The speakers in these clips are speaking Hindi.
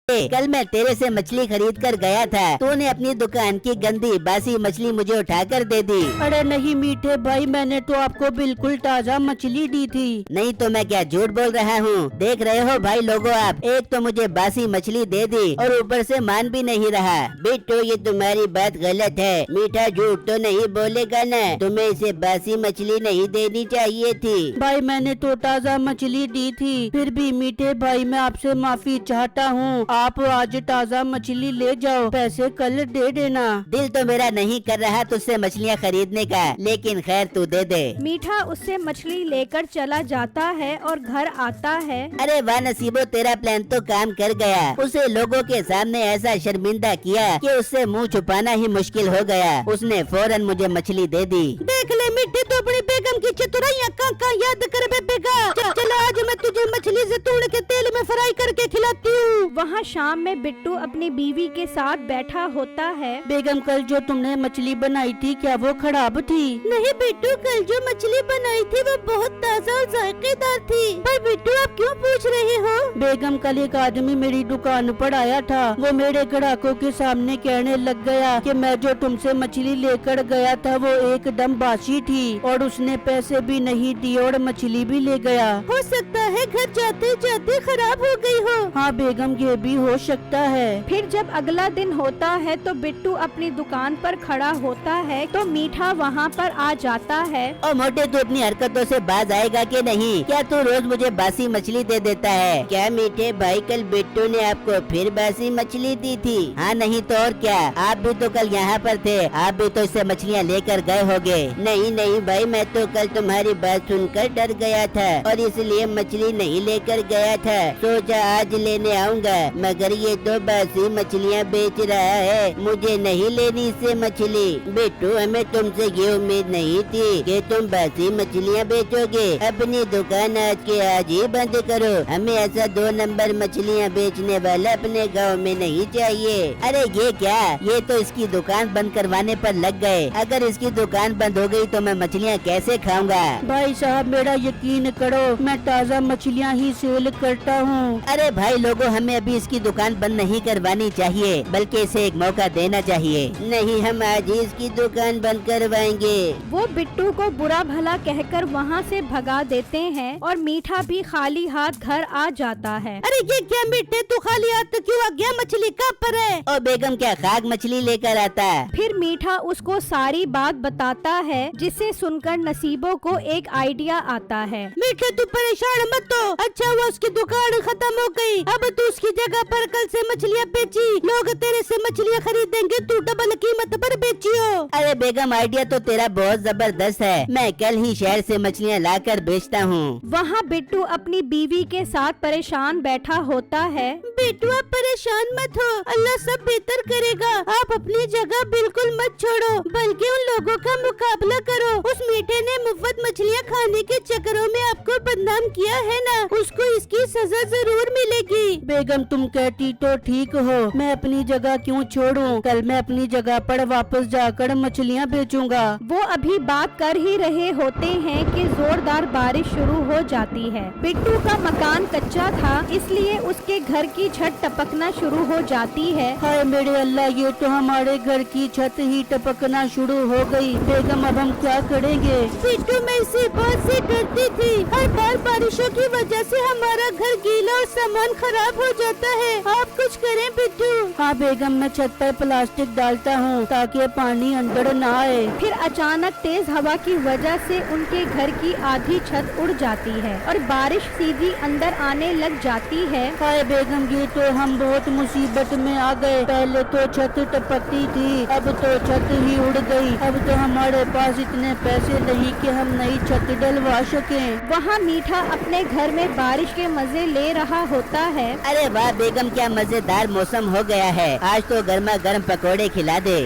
कल मैं तेरे से मछली खरीद कर गया था, तूने अपनी दुकान की गंदी बासी मछली मुझे उठा कर दे दी। अरे नहीं मीठे भाई, मैंने तो आपको बिल्कुल ताज़ा मछली दी थी। नहीं तो मैं क्या झूठ बोल रहा हूँ? देख रहे हो भाई लोगों आप, एक तो मुझे बासी मछली दे दी और ऊपर से मान भी नहीं रहा। बिट्टू ये तुम्हारी बात गलत है, मीठा झूठ तो नहीं बोलेगा न? तुम्हें इसे बासी मछली नहीं देनी चाहिए थी। भाई मैंने तो ताज़ा मछली दी थी, फिर भी मीठे भाई मैं आपसे माफी चाहता हूँ। आप आज ताज़ा मछली ले जाओ, पैसे कल दे देना। दिल तो मेरा नहीं कर रहा तुझसे मछलियाँ खरीदने का, लेकिन खैर तू दे दे। मीठा उससे मछली लेकर चला जाता है और घर आता है। अरे वाह नसीबो, तेरा प्लान तो काम कर गया। उसे लोगों के सामने ऐसा शर्मिंदा किया कि उससे मुंह छुपाना ही मुश्किल हो गया। उसने फौरन मुझे मछली दे दी। देख ले मीठे, तो अपनी बेगम की चतुराइयां का याद कर बेगा। चलो आज मैं तुझे मछली से तोड़ के तेल में फ्राई करके खिलाती हूँ। वहाँ शाम में बिट्टू अपनी बीवी के साथ बैठा होता है। बेगम कल जो तुमने मछली बनाई थी क्या वो खराब थी? नहीं बिट्टू, कल जो मछली बनाई थी वो बहुत ताज़ा और जायकेदार थी। पर बिट्टू आप क्यों पूछ रहे हो? बेगम कल एक आदमी मेरी दुकान पर आया था, वो मेरे ग्राहकों के सामने कहने लग गया कि मैं जो तुमसे मछली लेकर गया था वो एकदम बासी थी और उसने पैसे भी नहीं दिए और मछली भी ले गया। हो सकता है घर जाते जाते खराब हो गई हो। हाँ बेगम, ये भी हो सकता है। फिर जब अगला दिन होता है तो बिट्टू अपनी दुकान पर खड़ा होता है तो मीठा वहाँ पर आ जाता है। ओ मोटे, तू अपनी हरकतों से बाज आएगा कि नहीं? क्या तू रोज मुझे बासी मछली दे देता है क्या? मीठे भाई कल बिट्टू ने आपको फिर बासी मछली दी थी? हाँ नहीं तो और क्या, आप भी तो कल यहाँ पर थे, आप भी तो इससे मछलियाँ लेकर गए होगे। नहीं नहीं भाई, मैं तो कल तुम्हारी बात सुनकर डर गया था और इसलिए मछली नहीं लेकर गया था। सोचा आज लेने आऊँगा, मगर ये तो बासी मछलियाँ बेच रहा है, मुझे नहीं लेनी इससे मछली। बिट्टू हमें तुमसे ये उम्मीद नहीं थी कि तुम बासी मछलियाँ बेचोगे। अपनी दुकान आज के आज ही बंद करो, हमें ऐसा 2 नंबर मछलियाँ बेचने वाला अपने गांव में नहीं चाहिए। अरे ये क्या, ये तो इसकी दुकान बंद करवाने पर लग गए। अगर इसकी दुकान बंद हो गई तो मैं मछलियाँ कैसे खाऊंगा? भाई साहब मेरा यकीन करो, मैं ताज़ा मछलियाँ ही सेल करता हूँ। अरे भाई लोगों, हमें अभी इसकी दुकान बंद नहीं करवानी चाहिए, बल्कि इसे एक मौका देना चाहिए। नहीं, हम आज ही इसकी दुकान बंद करवाएंगे। वो बिट्टू को बुरा भला कहकर वहाँ से भगा देते हैं और मीठा भी खाली हाथ घर आ जाता है। अरे ये क्या मीठे, तू खाली हाथ क्यों आ गया? मछली कहाँ पर है? और बेगम क्या खाक मछली लेकर आता है? फिर मीठा उसको सारी बात बताता है, जिसे सुनकर नसीबों को एक आइडिया आता है। मीठे तू परेशान मत हो, अच्छा हुआ उसकी दुकान खत्म हो गई, अब तू उसकी जगह पर कल से मछलियाँ बेची, लोग तेरे से मछलियाँ खरीदेंगे, तू डबल कीमत पर बेचियो। अरे बेगम, आइडिया तो तेरा बहुत जबरदस्त है, मैं कल ही शहर से मछलियाँ लाकर बेचता हूँ। वहाँ बिट्टू अपनी बीवी के साथ परेशान बैठा होता है। बिट्टू आप परेशान मत हो, अल्लाह सब बेहतर करेगा। आप अपनी जगह बिल्कुल मत छोड़ो, बल्कि उन लोगों का मुकाबला करो। उस मीठे ने मुफ्त मछलियाँ खाने के चक्करों में आपको बदनाम किया है ना, उसको इसकी सजा जरूर मिलेगी। बेगम तुम कहती तो ठीक हो, मैं अपनी जगह क्यों छोड़ूं? कल मैं अपनी जगह पर वापस जाकर मछलियाँ बेचूंगा। वो अभी बात कर ही रहे होते हैं कि जोरदार बारिश शुरू हो जाती है। बिट्टू का मकान कच्चा था, इसलिए उसके घर की छत टपकना शुरू हो जाती है। हाय मेरे अल्लाह, ये तो हमारे घर की छत ही टपकना शुरू हो गई। बेगम अब हम क्या करेंगे? बिट्टू मैं इसी बात से डरती थी, हर बार बारिशों की वजह से हमारा घर गीला और सामान खराब हो जाता है। आप कुछ करें बिट्टू। हाँ बेगम, मैं छत पर प्लास्टिक डालता हूँ ताकि पानी अंदर न आए। फिर अचानक तेज हवा की वजह से उनके घर की आधी छत उड़ जाती है और बारिश सीधी अंदर आने लग जाती है। हाय बेगम, ये तो हम बहुत मुसीबत में आ गए। पहले तो छत टपकती थी, अब तो छत ही उड़ गई। अब तो हमारे पास इतने पैसे नहीं कि हम नई छत डलवा सकें। वहाँ मीठा अपने घर में बारिश के मजे ले रहा होता है। अरे वाह बेगम, क्या मजेदार मौसम हो गया है, आज तो गर्मा गर्म पकोड़े खिला दे।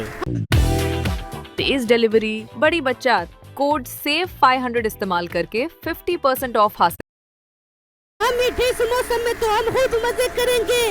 तेज डिलीवरी, बड़ी बच्चा, कोड सेव 500 इस्तेमाल करके 50% ऑफ हासिल। हम मीठे इस मौसम में तो हम खूब मजे करेंगे।